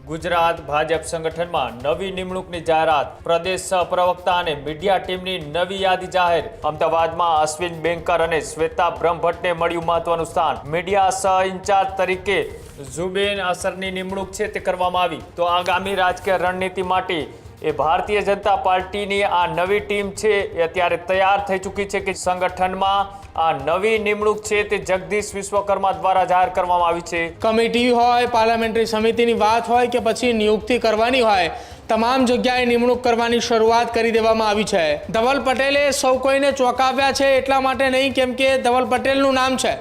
ગુજરાત ભાજપ સંગઠનમાં નવી નિમણૂકની જાહેરાત, પ્રદેશ સહપ્રવક્તા અને મીડિયા ટીમની નવી યાદી જાહેર। અમદાવાદમાં અશ્વિન બેનકર અને શ્વેતા બ્રહ્મભટ્ટને મળ્યું મહત્વનું સ્થાન। મીડિયા સહ ઇન્ચાર્જ તરીકે ઝુબેન અસરની નિમણૂક છે તે કરવામાં આવી। તો આગામી રાજકીય રણનીતિ માટે ભારતીય જનતા પાર્ટીની આ નવી ટીમ છે એ અત્યારે તૈયાર થઈ ચૂકી છે કે સંગઠનમાં આ નવી નિમણૂક છે તે જગદીશ વિશ્વકર્મા દ્વારા જાહેર કરવામાં આવી છે। કમિટી હોય, પાર્લામેન્ટરી સમિતિની વાત હોય કે પછી નિયુક્તિ કરવાની હોય, તમામ જગ્યાએ નિમણૂક કરવાની શરૂઆત કરી દેવામાં આવી છે। ધવલ પટેલે સૌ કોઈને ચોંકાવ્યા છે એટલા માટે નહીં કેમ કે ધવલ પટેલનું નામ છે,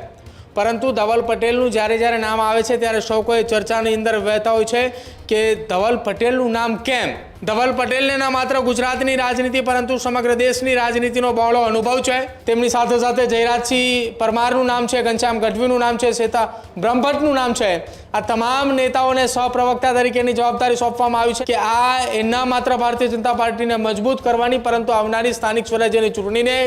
પરંતુ ધવલ પટેલનું જ્યારે નામ આવે છે ત્યારે સૌ કોઈ ચર્ચાની અંદર વહેતા હોય છે કે ધવલ પટેલનું નામ કેમ। ધવલ પટેલને ના માત્ર ગુજરાતની રાજનીતિ પરંતુ સમગ્ર દેશની રાજનીતિનો બહોળો અનુભવ છે। તેમની સાથે સાથે જયરાજસિંહ પરમારનું નામ છે, ઘનશ્યામ ગઢવીનું નામ છે, શ્વેતા બ્રહ્મભટ્ટનું નામ છે। આ તમામ નેતાઓને સહપ્રવક્તા તરીકેની જવાબદારી સોંપવામાં આવી છે કે આ એના માત્ર ભારતીય જનતા પાર્ટીને મજબૂત કરવાની પરંતુ આવનારી સ્થાનિક સ્વરાજ્યની ચૂંટણીને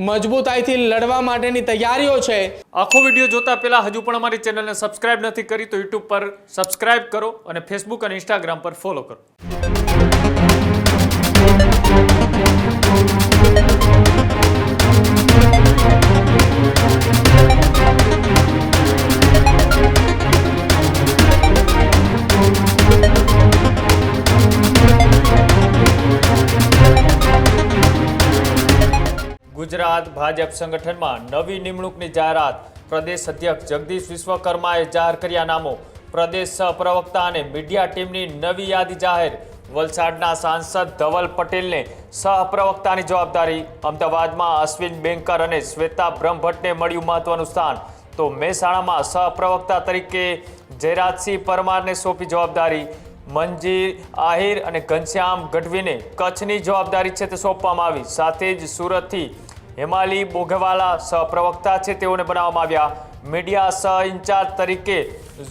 મજબૂતાઈથી લડવા માટેની તૈયારીઓ છે। આખો વિડીયો જોતા પહેલા હજુ પણ અમારી ચેનલને સબસ્ક્રાઇબ નથી કરી તો યુટ્યુબ પર સબસ્ક્રાઇબ કરો અને ફેસબુક અને ઇન્સ્ટાગ્રામ પર ફોલો કરો। ગુજરાત ભાજપ સંગઠનમાં નવી નિમણૂકની જાહેરાત, પ્રદેશ અધ્યક્ષ જગદીશ વિશ્વકર્માએ જાહેર કર્યા નામો। પ્રદેશ સહપ્રવક્તા અને મીડિયા ટીમની નવી યાદી જાહેર। વલસાડના સાંસદ ધવલ પટેલને સહપ્રવક્તાની જવાબદારી। અમદાવાદમાં અશ્વિન બેનકર અને શ્વેતા બ્રહ્મભટ્ટને મળ્યું મહત્વનું સ્થાન। તો મહેસાણામાં સહપ્રવક્તા તરીકે જયરાજસિંહ પરમારને સોંપી જવાબદારી। મંજી આહિર અને ઘનશ્યામ ગઢવીને કચ્છની જવાબદારી છે તે સોંપવામાં આવી। સાથે જ સુરતથી હેમાલી બોઘવાલા સહપ્રવક્તા છે તેઓને બનાવવામાં આવ્યા। મીડિયા સહ ઇન્ચાર્જ તરીકે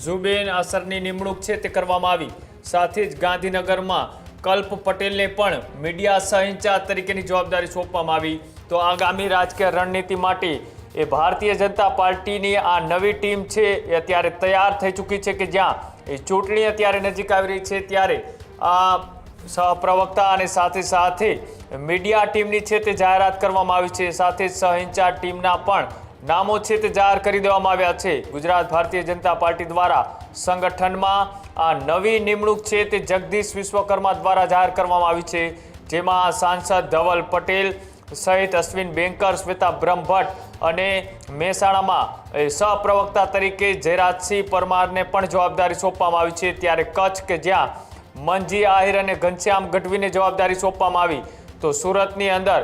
ઝુબેન અસરની નિમણૂક છે તે કરવામાં આવી। સાથે જ ગાંધીનગરમાં કલ્પ પટેલને પણ મીડિયા સહ ઇન્ચાર્જ તરીકેની જવાબદારી સોંપવામાં આવી। તો આગામી રાજકીય રણનીતિ માટે ભારતીય જનતા પાર્ટીની આ નવી ટીમ છે એ અત્યારે તૈયાર થઈ ચૂકી છે કે જ્યાં ચૂંટણી અત્યારે નજીક આવી રહી છે ત્યારે આ સહપ્રવક્તા અને સાથે મીડિયા ટીમની છે તે જાહેરાત કરવામાં આવી છે। સાથે સહ ઇન્ચાર્જ ટીમના પણ નામો છે તે જાહેર કરી દેવામાં આવ્યા છે। ગુજરાત ભારતીય જનતા પાર્ટી દ્વારા સંગઠનમાં આ નવી નિમણૂક છે તે જગદીશ વિશ્વકર્મા દ્વારા જાહેર કરવામાં આવી છે, જેમાં સાંસદ ધવલ પટેલ સહિત અશ્વિન બેનકર, શ્વેતા બ્રહ્મભટ્ટ અને મહેસાણામાં સહપ્રવક્તા તરીકે જયરાજસિંહ પરમારને પણ જવાબદારી સોંપવામાં આવી છે। ત્યારે કચ્છ કે જ્યાં મંજી આહિર અને ઘનશ્યામ ગઢવીને જવાબદારી સોંપવામાં આવી, તો સુરતની અંદર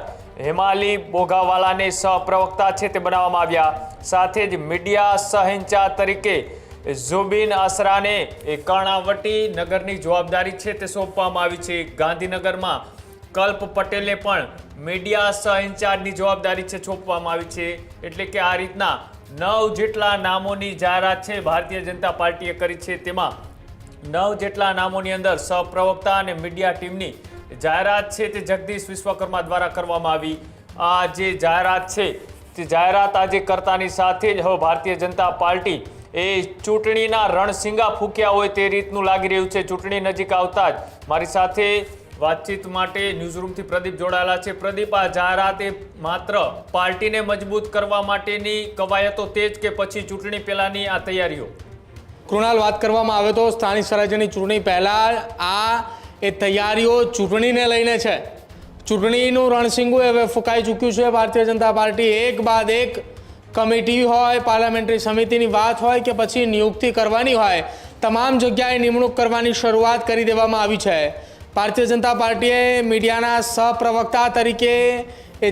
હેમાલી બોઘાવાલાને સહપ્રવક્તા છે તે બનાવવામાં આવ્યા। સાથે જ મીડિયા સહ ઇન્ચાર્જ તરીકે ઝુબેન અસરાને કર્ણાવટી નગરની જવાબદારી છે તે સોંપવામાં આવી છે। ગાંધીનગરમાં કલ્પ પટેલને પણ મીડિયા સહ ઇન્ચાર્જની જવાબદારી છે સોંપવામાં આવી છે। એટલે કે આ રીતના 9 જેટલા નામોની જાહેરાત છે ભારતીય જનતા પાર્ટીએ કરી છે। તેમાં 9 જેટલા નામોની અંદર સહપ્રવક્તા અને મીડિયા ટીમની જાહેરાત છે તે જગદીશ વિશ્વકર્મા દ્વારા કરવામાં આવી। આ જે જાહેરાત છે તે જાહેરાત આજે કરતાની સાથે જ હવે ભારતીય જનતા પાર્ટી ચૂંટણીના રણસિંગા ફૂંક્યા હોય તે રીતનું લાગી રહ્યું છે। ચૂંટણી નજીક આવતા જ મારી સાથે વાતચીત માટે ન્યૂઝરૂમથી પ્રદીપ જોડાયેલા છે। પ્રદીપ, આ જાહેરાત માત્ર પાર્ટીને મજબૂત કરવા માટેની કવાયતો તેજ કે પછી ચૂંટણી પહેલાની આ તૈયારીઓ? કૃણાલ, વાત કરવામાં આવે તો સ્થાનિક સ્વરાજ્યની ચૂંટણી પહેલાં એ તૈયારીઓ ચૂંટણીને લઈને છે। ચૂંટણીનું રણસિંગું હવે ફૂંકાઈ ચૂક્યું છે। ભારતીય જનતા પાર્ટી એક બાદ એક કમિટી હોય, પાર્લામેન્ટરી સમિતિની વાત હોય કે પછી નિયુક્તિ કરવાની હોય, તમામ જગ્યાએ નિમણૂક કરવાની શરૂઆત કરી દેવામાં આવી છે। ભારતીય જનતા પાર્ટીએ મીડિયાના સહપ્રવક્તા તરીકે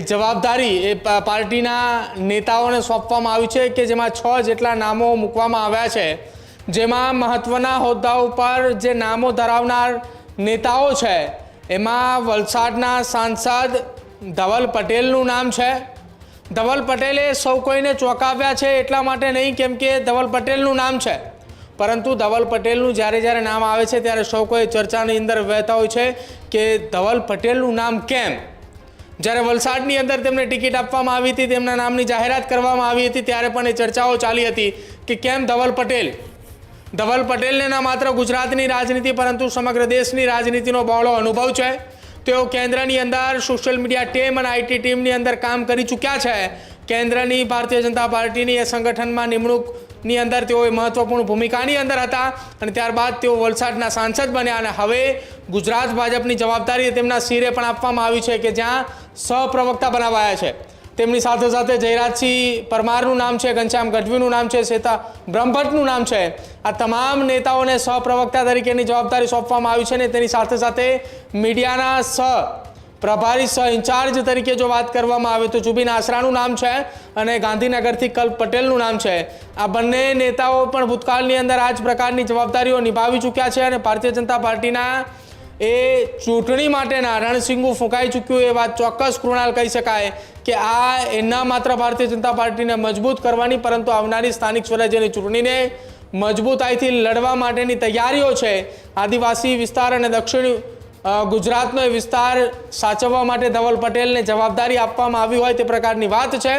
જવાબદારી પાર્ટીના નેતાઓને સોંપવામાં આવી છે કે જેમાં 6 જેટલા નામો મૂકવામાં આવ્યા છે। જેમાં મહત્ત્વના હોદ્દા ઉપર જે નામો ધરાવનાર નેતાઓ છે એમાં વલસાડના સાંસદ ધવલ પટેલનું નામ છે। ધવલ પટેલે સૌ કોઈને ચોંકાવ્યા છે એટલા માટે નહીં કેમ કે ધવલ પટેલનું નામ છે, પરંતુ ધવલ પટેલનું જ્યારે નામ આવે છે ત્યારે સૌ કોઈ ચર્ચાની અંદર વહેતા હોય છે કે ધવલ પટેલનું નામ કેમ। જ્યારે વલસાડની અંદર તેમને ટિકિટ આપવામાં આવી હતી, તેમના નામની જાહેરાત કરવામાં આવી હતી, ત્યારે પણ એ ચર્ચાઓ ચાલી હતી કે કેમ ધવલ પટેલ। ધવલ પટેલને ન માત્ર ગુજરાતની રાજનીતિ પરંતુ સમગ્ર દેશની રાજનીતિનો બહોળો અનુભવ છે. તેઓ કેન્દ્રની અંદર સોશિયલ મીડિયા ટીમ અને આઈટી ટીમની અંદર કામ કરી ચૂક્યા છે. કેન્દ્રની ભારતીય જનતા પાર્ટીની એ સંગઠનમાં નિમણૂકની અંદર તેઓ મહત્વપૂર્ણ ભૂમિકાની અંદર હતા અને ત્યારબાદ તેઓ વલસાડના સાંસદ બન્યા અને હવે ગુજરાત ભાજપની જવાબદારી તેમના શિરે પણ આપવામાં આવી છે કે જ્યાં સહપ્રવક્તા બનાવાયા છે. તેમની સાથે સાથે જયરાજસિંહ પરમારનું નામ છે, ઘનશ્યામ ગઢવીનું નામ છે, શ્વેતા બ્રહ્મભટ્ટનું નામ છે. આ તમામ નેતાઓને સહપ્રવક્તા તરીકેની જવાબદારી સોંપવામાં આવી છે અને તેની સાથે સાથે મીડિયાના પ્રભારી સહ ઇન્ચાર્જ તરીકે જો વાત કરવામાં આવે તો જુબીન આસરાનું નામ છે અને ગાંધીનગરથી કલ્પ પટેલનું નામ છે. આ બંને નેતાઓ પણ ભૂતકાળની અંદર આ જ પ્રકારની જવાબદારીઓ નિભાવી ચૂક્યા છે અને ભારતીય જનતા પાર્ટીના એ ચૂંટણી માટેના રણસિંગુ ફૂંકાઈ ચૂક્યું એ વાત ચોક્કસ કૃણાલ કહી શકાય કે આ એના માત્ર ભારતીય જનતા પાર્ટીને મજબૂત કરવાની પરંતુ આવનારી સ્થાનિક સ્વરાજ્યની ચૂંટણીને મજબૂતાઈથી લડવા માટેની તૈયારીઓ છે. આદિવાસી વિસ્તાર અને દક્ષિણ ગુજરાતનો એ વિસ્તાર સાચવવા માટે ધવલ પટેલને જવાબદારી આપવામાં આવી હોય તે પ્રકારની વાત છે.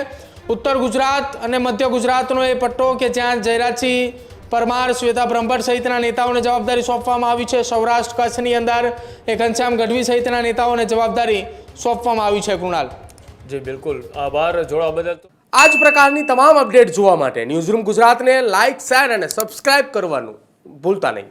ઉત્તર ગુજરાત અને મધ્ય ગુજરાતનો એ પટ્ટો કે જ્યાં જયરાજસિંહ પરમાર, શ્વેતા બ્રહ્મભટ્ટ સહિતના નેતાઓને જવાબદારી સોંપવામાં આવી છે. સૌરાષ્ટ્ર કચ્છની અંદર એ ઘનશ્યામ ગઢવી સહિતના નેતાઓને જવાબદારી સોંપવામાં આવી છે. કૃણાલ, જી બિલકુલ, આભાર જોડવા બદલ. આ જ પ્રકારની તમામ અપડેટ જોવા માટે ન્યૂઝરૂમ ગુજરાતને લાઇક, શેર અને સબસ્ક્રાઇબ કરવાનું ભૂલતા નહીં.